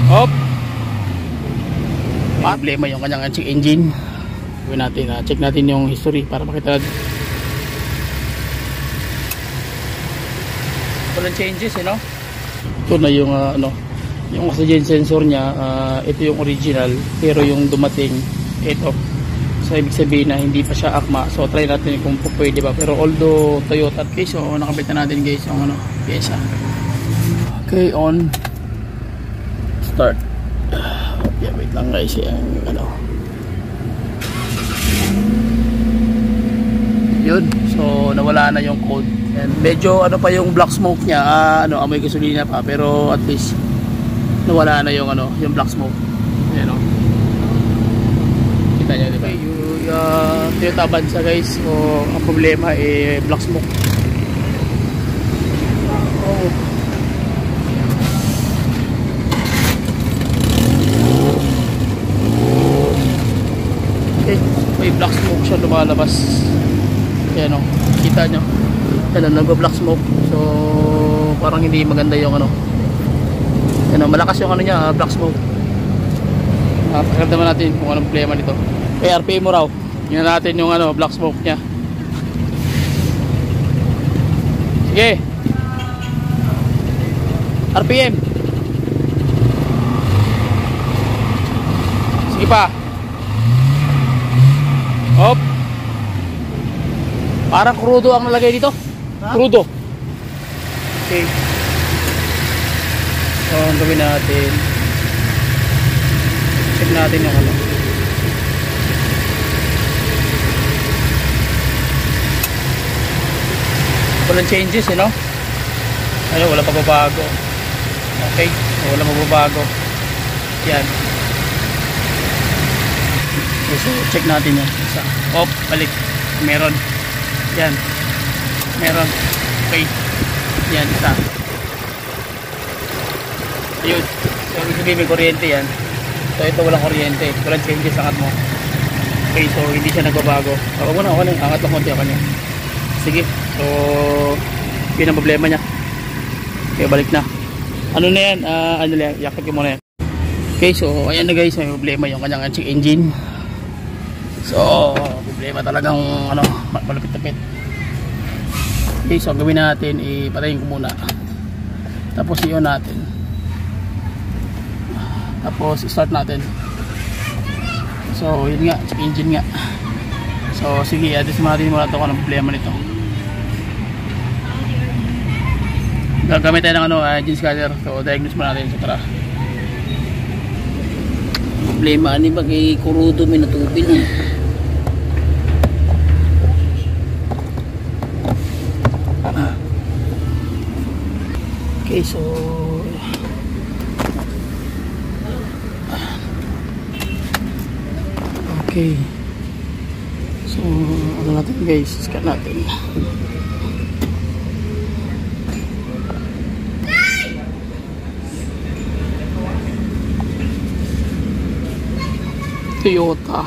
Op. Problema yung kanyang check engine. Gawin natin, check natin yung history para makita natin. Walang changes, no? Ito na yung yung oxygen sensor niya. Ito yung original, pero yung dumating ito. So ibig sabihin na hindi pa siya akma. So try natin kung pwede ba. Pero although Toyota, okay, so nakabit na natin guys yung pyesa. Okay, on. Start. Yeah, wait lang guys, yung yun. So nawala na yung code. And medyo pa yung black smoke niya, amoy gasolina pa, pero at least nawala na yung yung black smoke. Ayan, kita niyo, di ba? Yung Toyota Avanza guys, so ang problema black smoke. Okay, may black smoke siya lumalabas. Ayan, kita nyo. Ayan, nag-black smoke. So parang hindi maganda yung malakas yung niya, black smoke. Pakinggan natin kung anong problema nito. RPM mo raw. Tingnan natin yung black smoke niya. Sige. RPM. Sige pa. Hop. Parang crudo ang nalagay dito. Crudo. Okay. So, ang gawin natin, check natin yung walang changes, no? Ayun, wala pa babago. Okay, wala mababago. Yan. So, check natin yan. Isa. Op, balik. Meron. Yan. Meron. Okay. Yan, isa. Ayun. So, ibig sabihin may kuryente yan. So, ito walang kuryente. Walang changes, angat mo. Okay, so hindi siya nagbabago. Ako muna, angat lang konti ako niya. Sige. So, yun ang problema niya. Okay, balik na. Ano na yan? Yakit ko muna yan. Okay, so ayan na guys, may problema yung kanyang check engine. So, problema talagang malapit-lapit. Okay, so gawin natin, ipatayin ko muna. Tapos i-on natin. Tapos start natin. So, yun nga, check engine nga. So, sige, address natin muna ito kung anong problema nito. Gagamit tayo ng engine scanner. So, diagnose muna natin. So, tara. Problema ni ba kay kurudo may natubig na. Okay, so okay. So, ano natin guys, scan natin. Toyota.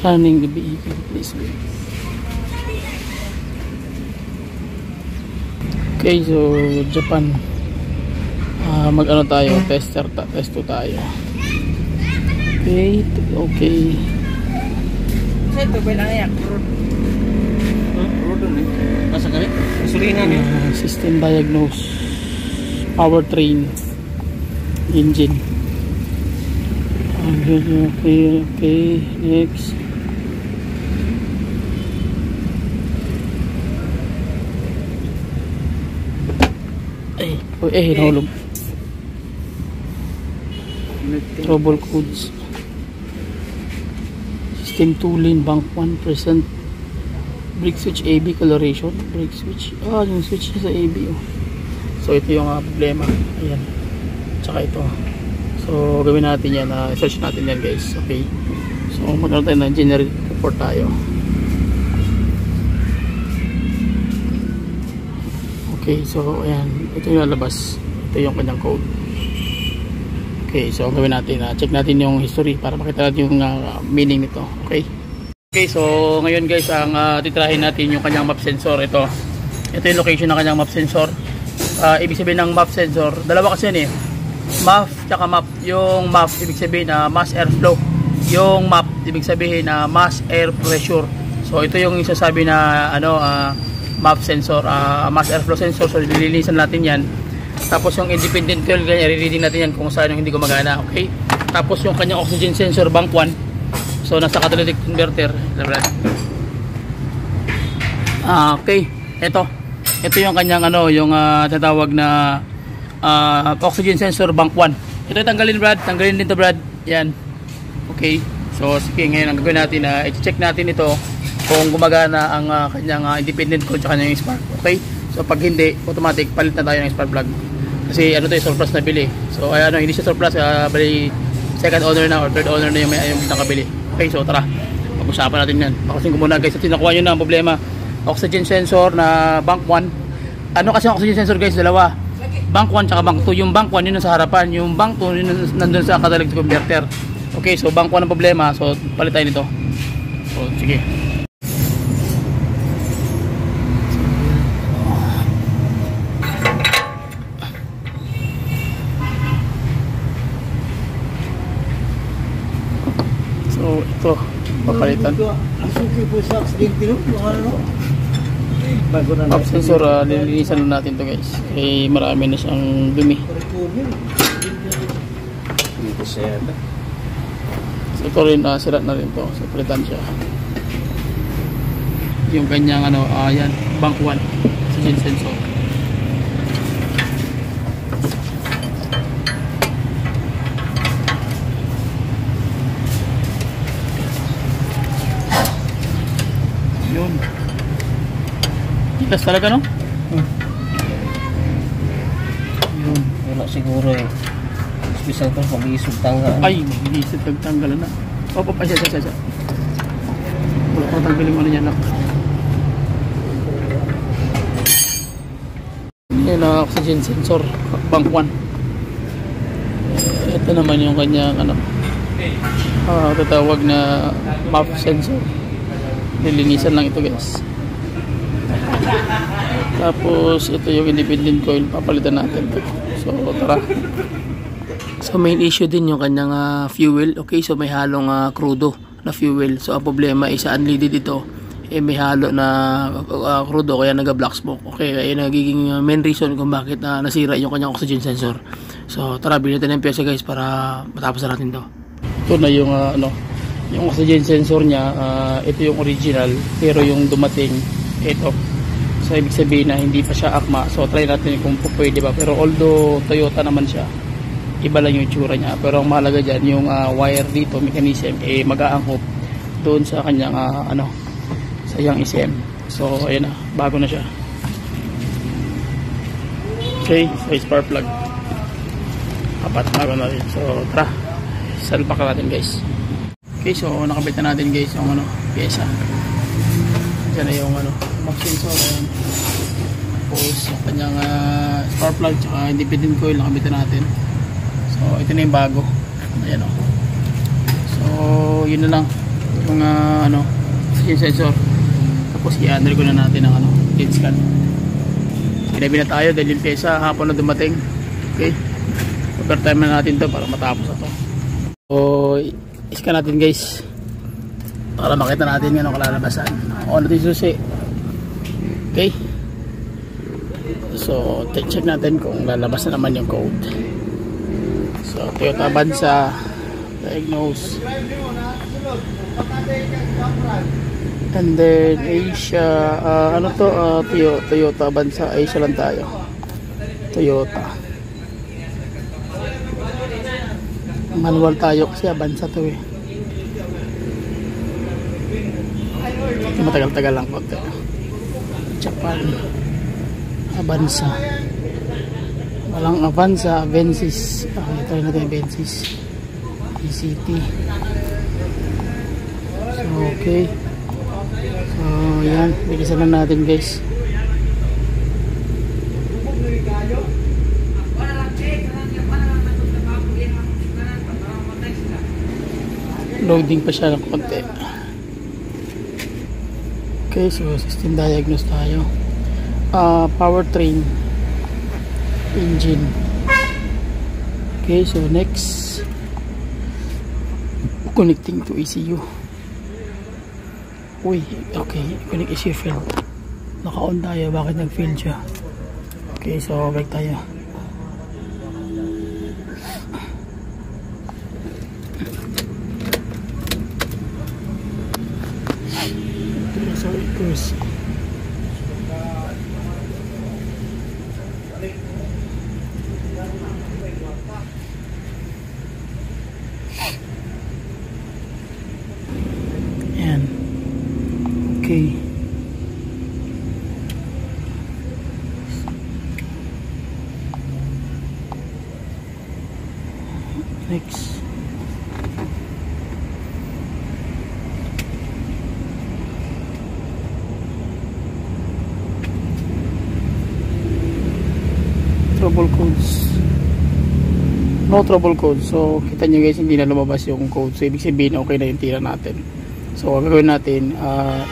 Scanning the vehicle, please wait. Okay, so Japan, mag-ano tayo, test 2 tayo. Okay, okay. Ito ba lang yan? Road na. Basta kami? Gasolina niya. System diagnose, powertrain, engine. Okay, next. Nahulog. Trouble codes. System 2 lane, bank 1%. Brake switch AB coloration. Brake switch. Yung switch sa AB. So ito yung problema. Ayan. Tsaka ito. So gawin natin yan. Search natin yan guys. Okay. So magkaroon tayo ng generic report tayo. Okay, so ayan, ito yung lalabas. Ito yung kanyang code. Okay, so ang gawin natin, check natin yung history para makita natin yung meaning nito. Okay. Okay, so ngayon guys, ang titrahin natin yung kanyang map sensor. Ito yung location ng kanyang map sensor. Ibig sabihin ng map sensor, dalawa kasi yan eh. MAF tsaka map. Yung map, ibig sabihin na mass airflow. Yung map, ibig sabihin na mass air pressure. So ito yung isasabi na map sensor, mass airflow sensor. So lilinisan natin yan. Tapos yung independent coil, i-reading natin yan kung saan yung hindi gumagana. Okay. Tapos yung kanyang oxygen sensor, bank 1. So nasa catalytic converter. Okay. Ito yung kanyang yung tatawag na oxygen sensor bank 1. Ito tanggalin, Brad. Tanggalin din to, Brad. Yan. Okay. So sige, ngayon ang gagawin natin, i-check natin ito kung gumagana ang kanyang independent coil at kanyang spark. Okay. So pag hindi, automatic palit na tayo ng spark plug. Kasi to surplus na bili. So hindi siya surplus, bali second owner na or third owner na yung nakabili. Okay, so tara. Pag-usapan natin 'yan. Bakasin ko muna guys at nakuha niyo na ang problema. Oxygen sensor na bank 1. Ano kasi ang oxygen sensor guys, dalawa. Bank 1 tsaka bank 2. Yung bank 1 yun nasa harapan, yung bank 2 yun nandun sa catalytic converter. Okay, so bank 1 ang problema. So palit tayo nito. So sige. So ito, papalitan. Map sensor, lilinisan natin to guys. Eh marami na siyang dumi. So ito rin, sira na rin to. So palitan siya. Yung kanyang yan, bank 1 oxygen sensor. Yun. Tigas talaga, no? Yun. Wala siguro eh. Special ko mag-iisog tanggal. Ay, mag-iisog tanggal na. Opo, siya. Wala ko tanggalin mo na yan, nak. Yan ang oxygen sensor, bank 1. Ito naman yung kanyang tatawag na map sensor. Nilinisan lang ito guys. Tapos ito yung independent coil, papalitan natin ito. So tara. So main issue din yung kanyang fuel. Okay, so may halong crudo na fuel. So ang problema is unleaded ito, may halo na crudo kaya naga-black smoke. Okay, kaya nagiging main reason kung bakit nasira yung kanyang oxygen sensor. So tara, bilhin natin ng pyesa guys para matapos na natin to. Ito na yung yung oxygen sensor niya, ito yung original, pero yung dumating ito. So ibig sabihin na hindi pa siya akma. So try natin kung pwede ba. Pero although Toyota naman siya, iba lang yung itsura niya. Pero ang mahalaga dyan, yung wire dito, mechanism, mag-aangkop doon sa kanyang sa yung ECM. So ayun na, bago na siya. Okay, so spark plug. Apat, bago na rin. So tara, salpak natin guys. Okay, so nakabit na natin guys yung pyesa. Diyan na yung map sensor. Tapos yung kanyang spark plug tsaka independent coil nakabit na natin. So ito na yung bago. Ayan o. So yun na lang yung oxygen sensor. Tapos i-under ko na natin ang head scan. Ginabi na tayo dahil yung pyesa hapon na dumating. Okay, overtime na natin to para matapos na to. So iskan natin guys para makita natin yung kalalabasan. On natin susi. Okay, so check natin kung lalabas na naman yung code. So Toyota Avanza diagnose, and then Asia, Toyota Avanza, Asia lang tayo. Toyota manual tayo kasi Avanza to eh. Matagal-tagal lang konti. Japan Avanza, walang Avanza, Avensis. Ito rin natin Avensis ECT. So okay, so yan, bilisan lang natin guys. Loading pa siya ng konti. Okay, so system diagnose tayo. Powertrain, engine. Okay, so next, connecting to ECU. Uy, okay, connect ECU failed. Naka-on tayo, bakit nag-fail siya? Okay, so back tayo. Okay, so it goes. Yan. Okay. Next. Trouble codes. No trouble code. So kita nyo guys, hindi na lumabas yung code. So ibig sabihin okay na yung tira natin. So ang gagawin natin,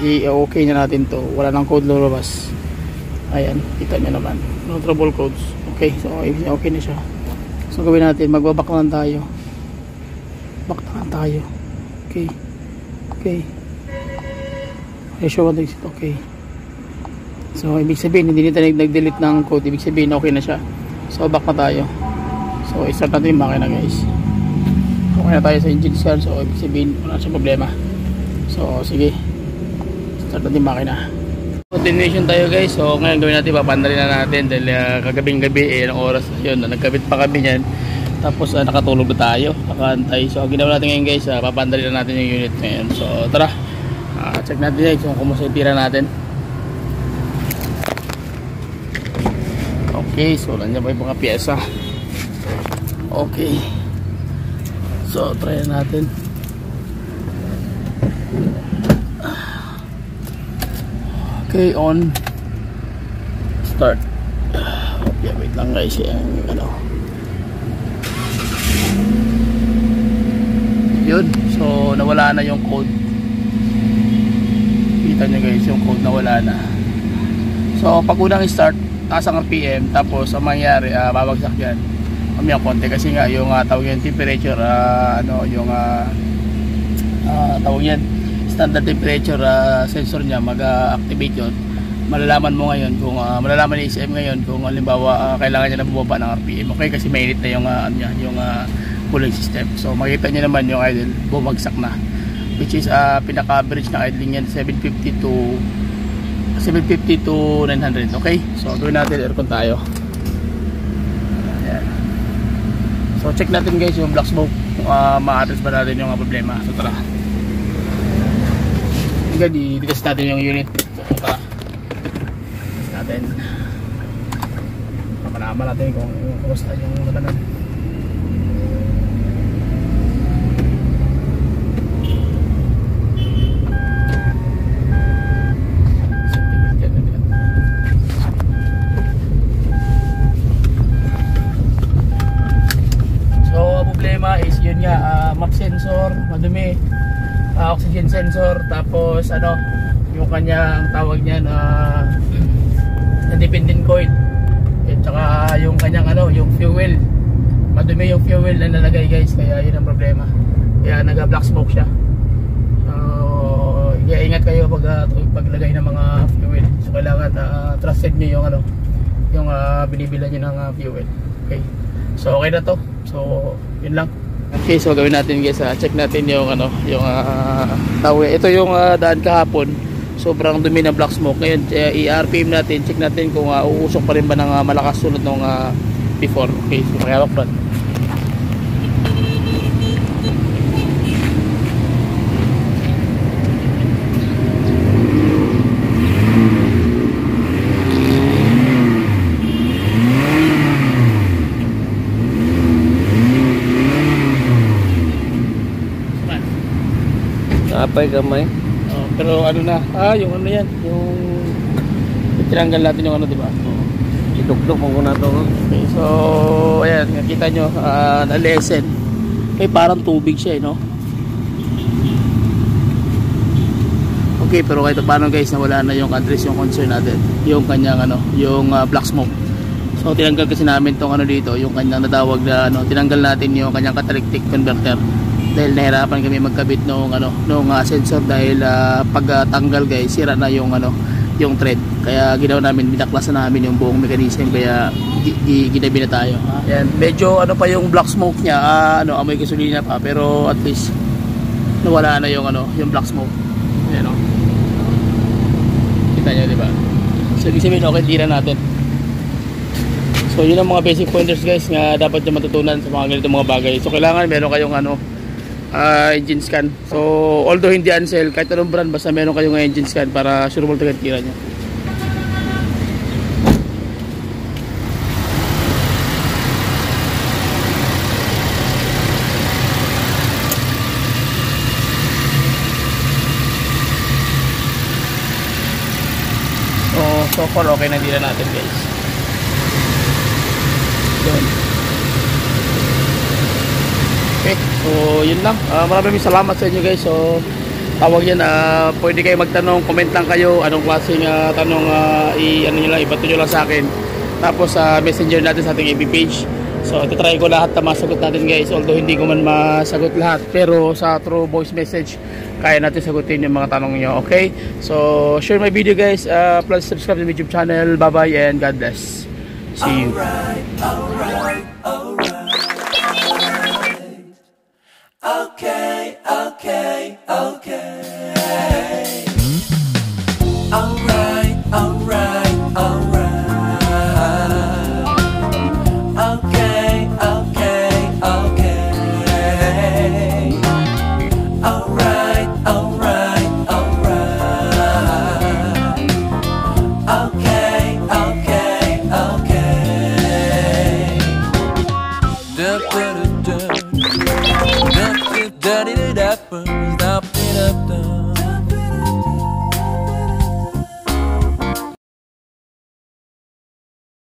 i-okay na natin to. Wala nang code lumabas. Ayan, kita nyo naman. No trouble codes. Okay, so ibig sabihin okay na siya. So gawin natin, magbabak lang tayo. Back na lang tayo. Okay. Okay. Ratio 1 to exit. Okay. So ibig sabihin hindi nito nag-delete ng code. Ibig sabihin okay na siya. So back na tayo. So i-start natin yung makina guys. Okay na tayo sa engine start. So ibig sabihin wala siyang problema. So sige, start natin yung makina. Continuation tayo guys. So ngayon gawin natin, papandalin na natin dahil kagabing gabi ng oras na yun, nagkabit pa kami yan. Tapos nakatulog na tayo, nakantay. So ginawa natin ngayon guys, papandalin na natin yung unit ngayon. So tara, check natin guys kung kumusta yung tira natin. Okay, so nandiyan pa yung mga pyesa. Okay, so try natin. Okay, on, start. Okay, wait lang guys, yung ano. Yun, so nawala na yung code. Kita nyo guys, yung code nawala na. So pag unang start, taas ang RPM, tapos ang mangyari, babagsak yan mamaya konti kasi nga yung tawag yan temperature, yung tawag yan standard temperature sensor niya mag-activate yun. Malalaman mo ngayon kung malalaman ni ECM ngayon kung halimbawa kailangan niya na bumaba ng RPM. Okay, kasi mainit na yung yung cooling system. So makita niyo naman yung idle bumagsak na, which is pinaka-average na idling yan 750 to 900. Okay, so gawin natin aircon tayo. Ayan. So check natin guys yung black smoke, ma-address ba natin yung problema. So tara, i-test natin yung unit. So tara, test natin, papanaman natin kung kumusta yung nakanan. Is yun nga, map sensor madumi, oxygen sensor, tapos yung kanyang tawag niyan na dependent coil, at saka yung kanyang yung fuel madumi, yung fuel na nalagay guys, kaya yun ang problema, kaya naga black smoke siya. So kaya ingat kayo paglagay ng mga fuel. So kailangan trusted nyo yung binibilan nyo ng fuel. Okay, so okay na to. So yun lang. Okay, so gawin natin guys, check natin yung yung tawag. Ito yung daan kahapon, sobrang dumi ng black smoke. Ngayon i-RPM natin, check natin kung uusok pa rin ba ng malakas sunod ng before. Okay, so mayawak pa. Apay gamay. Pero yung yan, yung tinanggal natin yung di ba? Idugdog mo na to. Okay, so ayan, nakita nyo, na-lessen. Okay, parang tubig siya, no? okay, pero kahit paano guys, nawala na yung address, yung concern natin, yung kanyang yung black smoke. So tinanggal kasi namin tong dito, yung kanyang natawag na tinanggal natin yung kanyang catalytic converter dahil nahirapan kami magkabit nung sensor dahil pagtanggal guys, sira na yung yung thread. Kaya ginawa namin, binaklasan namin yung buong mechanism, kaya ginabi na tayo. Ayan, medyo pa yung black smoke niya, amoy gasolina pa, pero at least nawala na yung yung black smoke. Ayan, kita nyo, diba? So ibig sabihin, okay, tira natin. So yun ang mga basic pointers guys nga dapat nyo matutunan sa mga ganitong mga bagay. So kailangan meron kayong engine scan. So although hindi Ansel, kahit anong brand, basta meron kayong engine scan para sure talaga tira nyo. So far okay na tira natin guys. Yun. Okay, so yun lang. Maraming salamat sa inyo guys. So tawag yan, pwede kayo magtanong, comment lang kayo anong klaseng tanong, ibato nyo lang sa akin. Tapos messenger natin sa ating FB page. So try ko lahat na masagot natin guys, although hindi ko man masagot lahat, pero sa through voice message kaya natin sagutin yung mga tanong nyo. Okay, so share my video guys, plus subscribe to my YouTube channel. Bye bye and God bless. See you. Alright. Okay. Da da da da da da da da da.